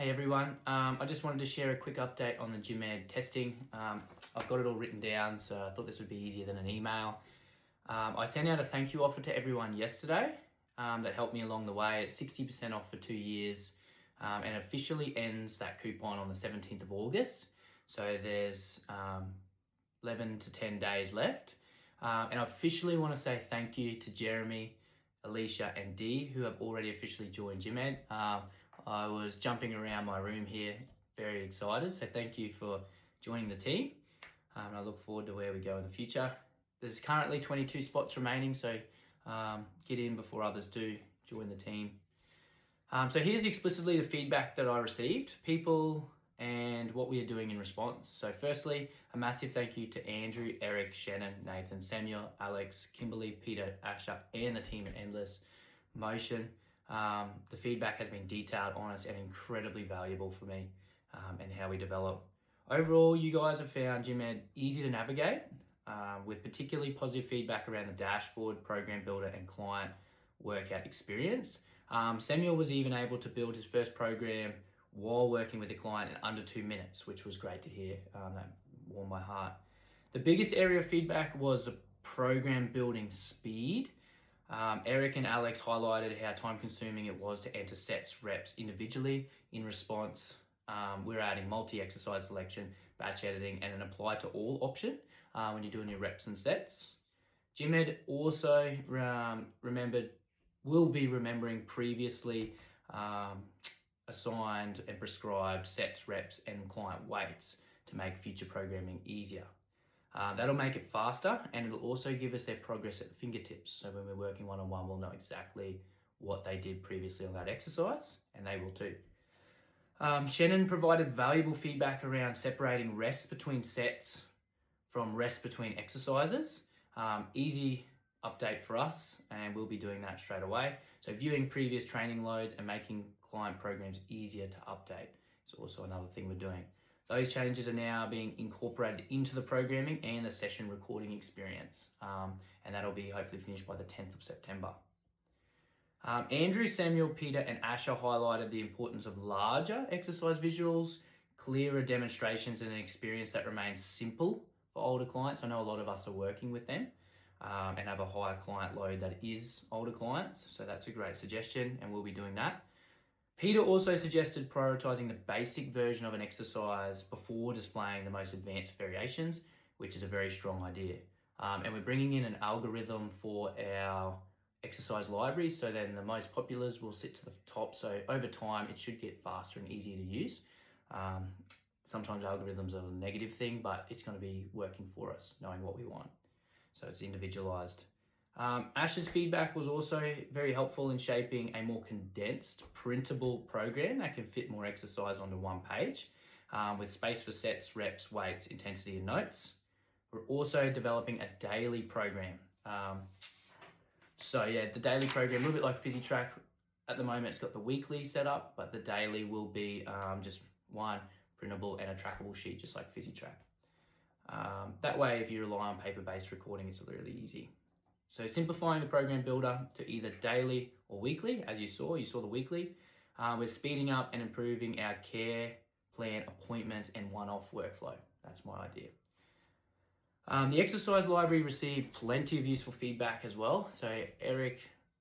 Hey everyone, I just wanted to share a quick update on the GymEd testing. I've got it all written down, so I thought this would be easier than an email. I sent out a thank you offer to everyone yesterday that helped me along the way. It's 60% off for 2 years and officially ends that coupon on the 17th of August. So there's 11 to 10 days left. And I officially want to say thank you to Jeremy, Alicia and Dee, who have already officially joined GymEd. I was jumping around my room here, very excited. So thank you for joining the team. And I look forward to where we go in the future. There's currently 22 spots remaining, so get in before others do join the team. So here's explicitly the feedback that I received, people and what we are doing in response. So firstly, a massive thank you to Andrew, Eric, Shannon, Nathan, Samuel, Alex, Kimberly, Peter, Asher, and the team at Endless Motion. The feedback has been detailed, honest, and incredibly valuable for me and how we develop. Overall, you guys have found GymEd easy to navigate with particularly positive feedback around the dashboard, program builder, and client workout experience. Samuel was even able to build his first program while working with the client in under 2 minutes, which was great to hear. That warmed my heart. The biggest area of feedback was the program building speed. Eric and Alex highlighted how time consuming it was to enter sets, reps individually. In response, we're adding multi-exercise selection, batch editing, and an apply to all option when you're doing your reps and sets. GymEd also will be remembering previously assigned and prescribed sets, reps, and client weights to make future programming easier. That'll make it faster, and it'll also give us their progress at the fingertips. So when we're working one-on-one, we'll know exactly what they did previously on that exercise, and they will too. Shannon provided valuable feedback around separating rests between sets from rests between exercises. Easy update for us, and we'll be doing that straight away. So viewing previous training loads and making client programs easier to update is also another thing we're doing. Those changes are now being incorporated into the programming and the session recording experience. And that'll be hopefully finished by the 10th of September. Andrew, Samuel, Peter, and Asher highlighted the importance of larger exercise visuals, clearer demonstrations, and an experience that remains simple for older clients. I know a lot of us are working with them and have a higher client load that is older clients. So that's a great suggestion, and we'll be doing that. Peter also suggested prioritizing the basic version of an exercise before displaying the most advanced variations, which is a very strong idea. And we're bringing in an algorithm for our exercise library, so then the most populars will sit to the top. So over time, it should get faster and easier to use. Sometimes algorithms are a negative thing, but it's going to be working for us, knowing what we want. So it's individualized. Ash's feedback was also very helpful in shaping a more condensed, printable program that can fit more exercise onto one page with space for sets, reps, weights, intensity, and notes. We're also developing a daily program. The daily program, a little bit like PhysiTrack. At the moment, it's got the weekly set up, but the daily will be just one printable and a trackable sheet, just like PhysiTrack. That way, if you rely on paper-based recording, it's really easy. So simplifying the program builder to either daily or weekly, as you saw the weekly. We're speeding up and improving our care plan, appointments, and one-off workflow. That's my idea. The exercise library received plenty of useful feedback as well. So Eric,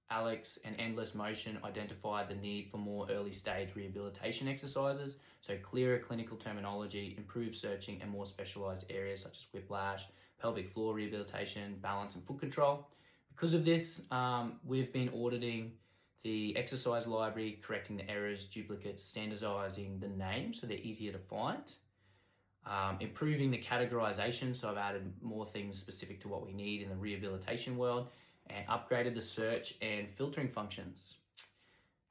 Alex, and Endless Motion identified the need for more early stage rehabilitation exercises. So clearer clinical terminology, improved searching, and more specialized areas such as whiplash, pelvic floor rehabilitation, balance, and foot control. Because of this, we've been auditing the exercise library, correcting the errors, duplicates, standardizing the names so they're easier to find, improving the categorization. So I've added more things specific to what we need in the rehabilitation world, and upgraded the search and filtering functions.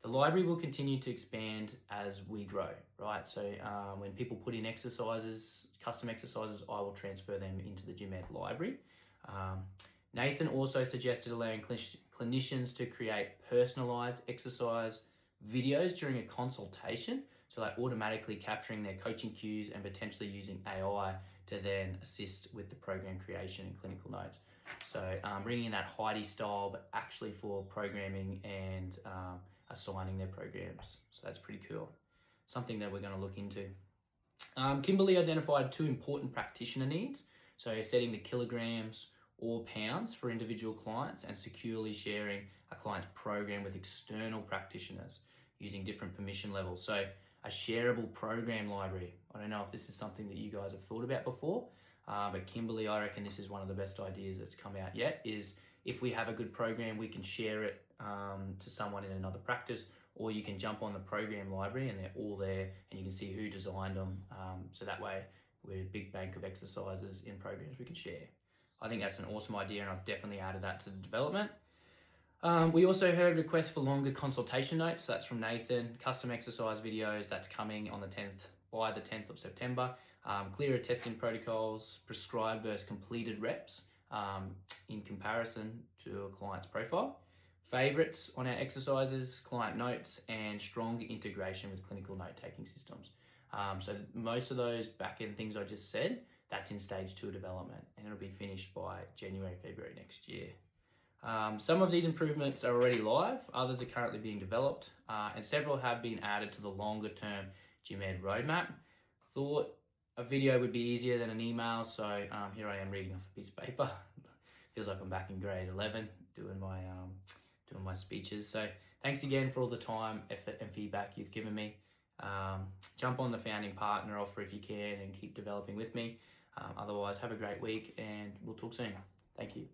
The library will continue to expand as we grow, right? So when people put in exercises, custom exercises, I will transfer them into the GymEd library. Nathan also suggested allowing clinicians to create personalized exercise videos during a consultation. So like automatically capturing their coaching cues and potentially using AI to then assist with the program creation and clinical notes. So bringing in that Heidi style, but actually for programming and assigning their programs. So that's pretty cool. something that we're going to look into. Kimberly identified 2 important practitioner needs. So setting the kilograms or pounds for individual clients and securely sharing a client's program with external practitioners using different permission levels. So a shareable program library. I don't know if this is something that you guys have thought about before, but Kimberly, I reckon this is one of the best ideas that's come out yet, is if we have a good program, we can share it to someone in another practice, or you can jump on the program library and they're all there and you can see who designed them. So that way we're a big bank of exercises in programs we can share. I think that's an awesome idea and I've definitely added that to the development. We also heard requests for longer consultation notes. So that's from Nathan. Custom exercise videos, that's coming on the 10th, by the 10th of September. Clearer testing protocols, prescribed versus completed reps in comparison to a client's profile. Favorites on our exercises, client notes, and strong integration with clinical note-taking systems. So most of those back-end things I just said, that's in stage 2 development, and it'll be finished by January, February next year. Some of these improvements are already live, others are currently being developed, and several have been added to the longer-term GymEd roadmap. Thought a video would be easier than an email, so here I am reading off a piece of paper. Feels like I'm back in grade 11 doing my speeches. So thanks again for all the time, effort, and feedback you've given me. Jump on the founding partner offer if you can and keep developing with me. Otherwise, have a great week and we'll talk soon. Thank you.